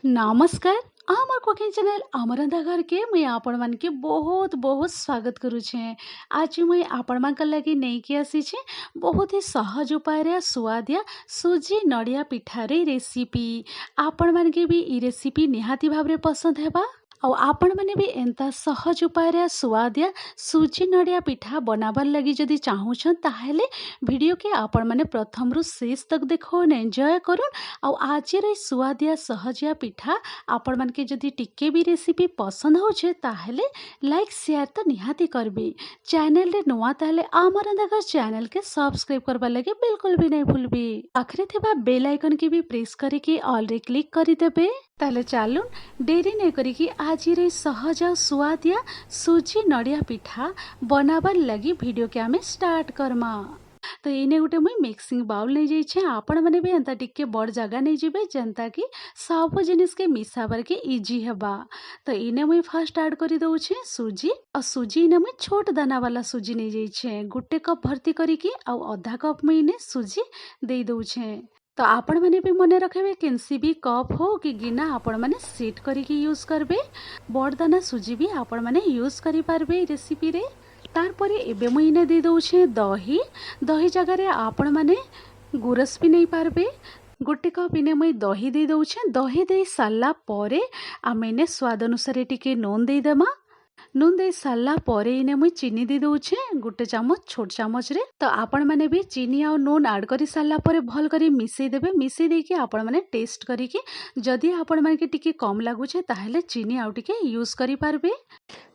नमस्कार। आमर cooking channel अमरंधा घर के मुई आपण मान के बहुत बहुत स्वागत करुछे। आज मुई आपण मान लगी नहीं कि आसी छे बहुत ही सहज उपाय रे स्वादिया सुजी नड़िया पिठार रेसिपी। आपण मान के भी ई रेसिपी निहाती भाव रे पसंद हेबा। ଆଉ ଆପଣମାନେ ବି ଏନ୍ତା ସହଜ ଉପାୟରେ ସୁଆଦିଆ ସୁଜି ନଡ଼ିଆ ପିଠା ବନାବାର ଲାଗି ଯଦି ଚାହୁଁଛନ୍ ତାହେଲେ ଭିଡ଼ିଓକେ ଆପଣମାନେ ପ୍ରଥମରୁ ଶେଷ ତକ ଦେଖୁନ୍, ଏନ୍ଜୟ କରୁନ୍। ଆଉ ଆଜିର ଏଇ ସୁଆଦିଆ ସହଜିଆ ପିଠା ଆପଣମାନକେ ଯଦି ଟିକେ ବି ରେସିପି ପସନ୍ଦ ହଉଛେ ତାହେଲେ ଲାଇକ୍ ସେୟାର ତ ନିହାତି करबे। चैनल रे नुआ ताहले आमर अंधाघर चैनल के सब्सक्राइब करबा लगे बिल्कुल भी नहीं भूलबे। पाखरे थिबा बेल आइकन के भी प्रेस करके ऑल रे क्लिक करि देबे। ताहले चालुन डेरी नहीं करिकी आज रे सहज और सुआदिया सुजी नड़िया पिठा बनाबार लगी वीडियो के आमे स्टार्ट करमा। तो इने गोटे मुई मिक्सिंग बाउल नहीं जाइछे। आपण माने भी एंता टिके बड़ जगह नहीं जिबे जेंता कि सब जिनिस के मिसाबार के इजी हेबा। तो इने मुई फर्स्ट ऐड करि दउछे सुजी। और सुजी इने मुई छोट दाना वाला सुजी नहीं जाइछे। गुटे कप भर्ती करिकी आ आधा कप मुई इने सुजी दे दउछे। तो आपण माने भी मने रखेबे केनसी भी कप हो कि गिना आपण माने सेट करिकी यूज करबे। बड़ दाना सुजी भी आपण माने यूज करि पारबे रेसिपी रे। तारपरे एबे मुई इने दे दउछे दही। दही जगह रे आपण माने गुरस भी नहीं पारबे। गोटे कप इने मुई दही दे दउछे। दही दे साला परे आमे इने स्वाद अनुसार टिके नून दे देमा। नून दे साला परे इने मुई चीनी दे दउछे गोटे चामच छोट चामच रे। तो आपण माने भी चीनी आ नून ऐड करि साला परे भल करी मिसई देबे। मिसई देकी आपण माने टेस्ट करिकी जदि आपण माने के टिके कम लागुछे ताहेले चीनी आउ टिके यूज करि पारबे।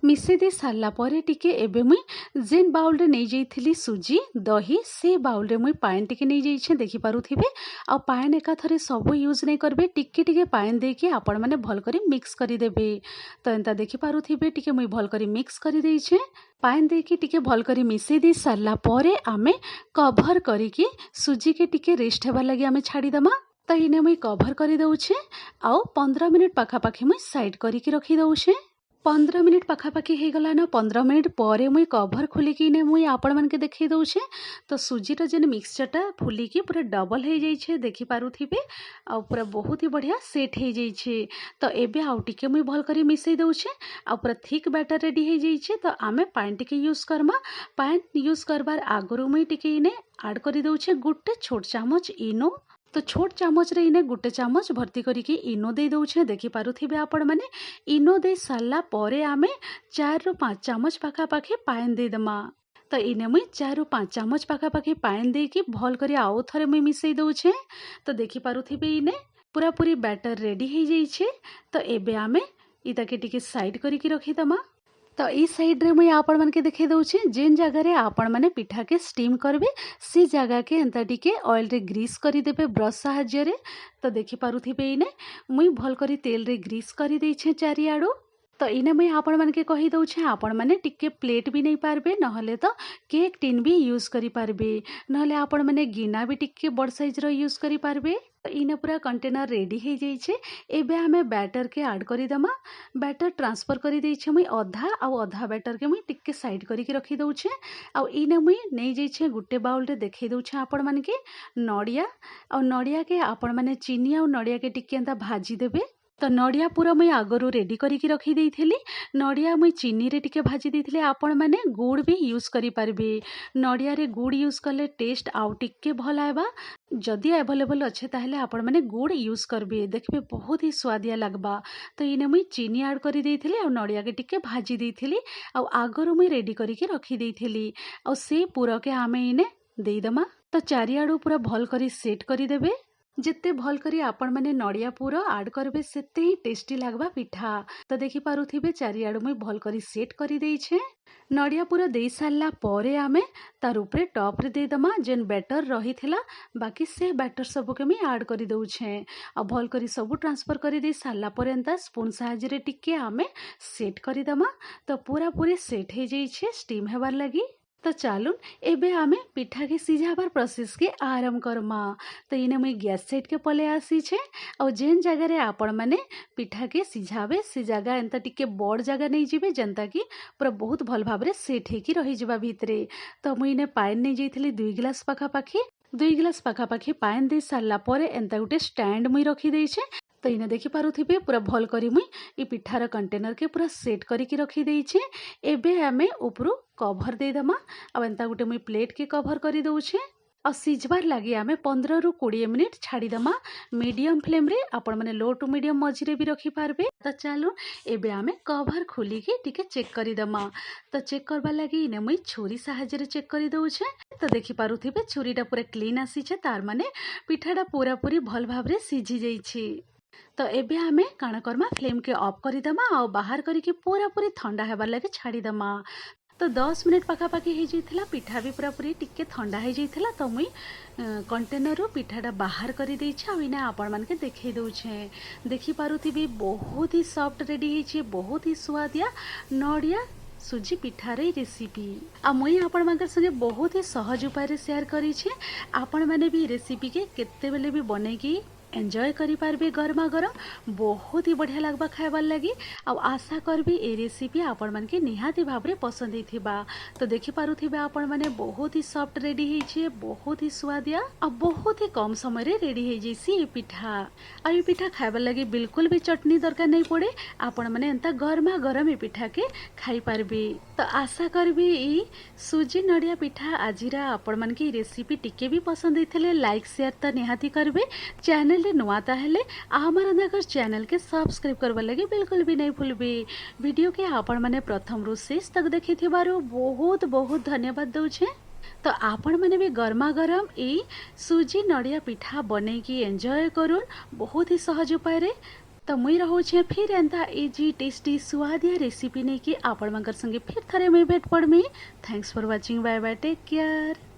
मिसई दे साला परे टिके एबे मुई जेन बाउल रे नै जाइथिली सुजी दही से बाउल रे मुई पानी टिके नै जाइछे देखि पारुथिबे। आ पानी एका थरे सब यूज नै करबे। टिके टिके पानी देकी आपण माने भल करी मिक्स करि देबे। तो एंता देखि पारुथिबे टिके मुई भल करी मिक्स करि देइछे। पानी देकी टिके भल करी मिसई दे साला परे आमे कवर करिकी सुजी के टिके रेस्ट हेबा लगी आमे छाड़ी दमा। तो इने मुई कवर करि दउछे आउ 15 मिनिट पाखापाखी मुई साइड करिकी रखि दउछे। 15 मिनिट पाखापाखी हो गला न। 15 मिनिट पर मुई कवर खोलिकी इने मुई आपण मान के देखै दउछे। तो सुजीर जेन मिक्सचरटा फुलिकी पूरा डबल हो जाइछे देखि पारुथिबे। आ पूरा बहुत ही बढ़िया सेट हो जाइछे। तो एबे आउ टिके मुई भल करी मिसई दउछे। आ पूरा थिक बैटर रेडी हो जाइछे। तो आमे पानी टिके यूज करमा। पानी यूज करबार आगरु मुई टिके इने ऐड करि दउछे गोटे छोट चामच इनो। तो छोट चामच रे इने गोटे चामच भर्ती करिकी इनो दे दउछे देखि पारुथिबे आपण माने। इनो दे साला परे आमे 4 रु 5 चामच पाखापाखी पानी दे दमा। तो इने मुई 4 रु 5 चामच पाखापाखी पानी देकी भल करी आउ थरे मुई मिसई दउछे। तो देखि पारुथिबे इने पूरा पूरी बैटर रेडी हो जाइछे। तो एबे आमे इताके टिके साइड करिकी रखि दमा। तो ई साइड रे मुई आपण मान के देखै दउछे जेन जगह रे आपण माने पिठा के स्टीम करबे से जगह के एंता टिके ऑयल रे ग्रीस करि देबे ब्रश सहाय्य रे। तो देखि पारुथिबे इने मुई भल करी तेल रे ग्रीस करि देइछे चारिआडू। तो इने मुई आपण मान के कहि दउछे आपण माने टिके प्लेट भी नहीं पारबे नहले तो केक टिन भी यूज करि पारबे। नहले आपण माने गिना भी टिके बड़ साइज रो यूज करि पारबे। तो इने पूरा कंटेनर रेडी हो जाइछे। एबे हमें बैटर के ऐड करि दमा। बैटर ट्रांसफर करि देइछे मुई अधा आ अधा बैटर के मुई टिके साइड करिकी रखि दउछे। आ इने मुई नै जाइछे गुटे बाउल रे देखै दउछे आपण मान के नड़िया। आ नड़िया के आपण माने चीनी आ नड़िया के टिके एंता भाजी देबे। तो नड़िया पूरा मुई आगरु रेडी करिकी रखि देइथिली। नड़िया मुई चीनी रे टिके भाजी देइथिली। आपण माने गुड़ भी यूज करि पारबे। नड़िया रे गुड़ यूज कले टेस्ट आउ टिके भल आएबा। जदि अवेलेबल अच्छे ताहले आपण माने गुड़ यूज करबे देखबे बहुत ही स्वादिया लगबा। तो इने मुई चीनी ऐड करि देइथिली आ नड़िया के टिके भाजी देइथिली। आ आगरु मुई रेडी करिकी रखि देइथिली। आ से पूरा के आमे इने देई दमा। तो चारिआडू पूरा भल करी सेट करि देबे। जिते भल करी आपण माने नड़िया पूरा ऐड करबे सेते ही टेस्टी लागबा पिठा। तो देखि पारुथिबे चारिआडू मुई भल करी सेट करि देइछे। नड़िया पूरा दे सारला परे आमे तार उपरे टॉप रे दे दमा जेन बैटर रहिथिला बाकी से बैटर सब के मी ऐड करि दउछे। आ भल करी सब ट्रांसफर करि दे सारला परे एंता स्पून सहाय्य रे टिके आमे सेट करि दमा। तो पूरा पूरी सेट हो जाइछे स्टीम हेबार लगी। तो चालुन एबे आमे पिठा के सिझाबार प्रोसेस के आरंभ करमा। तो इने मुई गैस सेट के पले आसी छे। और जेन जगह रे आपण माने पिठा के सिझाबे से जगह एंता टिके बड़ जगह नहीं जिबे जनता की पूरा बहुत भल भाबरे सेट हेकी रही जिबा भितरे। तो मुई इने पानी नहीं जाइथिली 2 गिलास पाखापाखी। 2 गिलास पाखापाखी पानी दे सारला परे एंता गुटे स्टैंड मुई रखी देइछे। तो इने देखि पारुथिबे पूरा भल करी मुई ई पिठार कंटेनर के पूरा सेट करिकी रखी देइछे। एबे आमे उपरु कभर दे दमा। अब एंता गुटे मुई प्लेट के कभर करी दउछे। और सिझबार लगी आमे 15 रु 20 मिनिट छाड़ीदमा मीडियम फ्लेम रे। आपण माने लो टू मीडियम मझिरे भी रखी पारबे। तो चलो एबे आमे कभर खोलिकी टिके चेक करीदमा। तो चेक करबा लगी इने मुई छुरी साहाଯ୍य चेक करी दउछे। तो देखि पारुथिबे छुरीटा पूरा क्लीन आसीछे, तार माने पिठाटा पूरा पूरी भल भाबरे सिझी जाइछि। तो एबे आमे काଣା करमा फ्लेम के ऑफ करीदमा और बाहर करिकी पूरा पूरी ठंडा हेबार लगे छाड़ीदमा। तो 10 मिनिट पाखापाखि हो जाइथिला। पिठा भी पूरा पूरी टिके ठंडा हो जाइथिला। तो मुई कंटेनर पिठाटा बाहर कर देइछे। आ इना आपण मानके देखै दउछे। देखि पारुथिबे बहुत ही सॉफ्ट रेडी ହେଇଛି, बहुत ही स्वादिया नड़िया सुजी पिठार रेसिपी। आ मुई आपण मानकर संगे बहुत ही सहज उपाय शेयर करी छे। आपण माने भी रेसिपी के केते बेले भी बनेकी एंजॉय करि पारबे। गरमा गरम बहुत ही बढ़िया लगबा खाइबार लगी। आ आशा करबी ए रेसिपी आपण मन के निहाती भाबरे पसंद हिथिबा। तो देखि पारुथिबे आपण माने बहुत ही सॉफ्ट रेडी ହେଇଛି, बहुत ही स्वादिया आ बहुत ही कम समय रे रेडी हो जैसी पिठा। आ ये पिठा खाइबार लगी बिल्कुल भी चटनी दरकार नहीं पड़े। आपण माने एंता गरमा गरम ए पिठा के खाई पारबे। तो आशा करबी ई सुजी नड़िया पिठा आजिरा आपण मन की रेसिपी टिके भी पसंद हिथिले लाइक शेयर तो निहाती करबे। चैनल रे नुआ ताहेले आमार रंधाघर चैनल के सब्सक्राइब करबा लगे बिल्कुल भी नहीं भूलबे। वीडियो के आपण माने प्रथम रु शेष तक देखिथिबारु बहुत बहुत धन्यवाद दउछे। तो आपण माने भी गरमा गरम ई सुजी नड़िया पिठा बनेकी एंजॉय करूँ बहुत ही सहज उपाय रे। तो मुई रहूछे फिर एंता इजी टेस्टी स्वादिया रेसिपी नहीं कि आपण मानकर संगे फिर थरे मुई भेट पड़मी। Thanks for watching, bye bye, take care.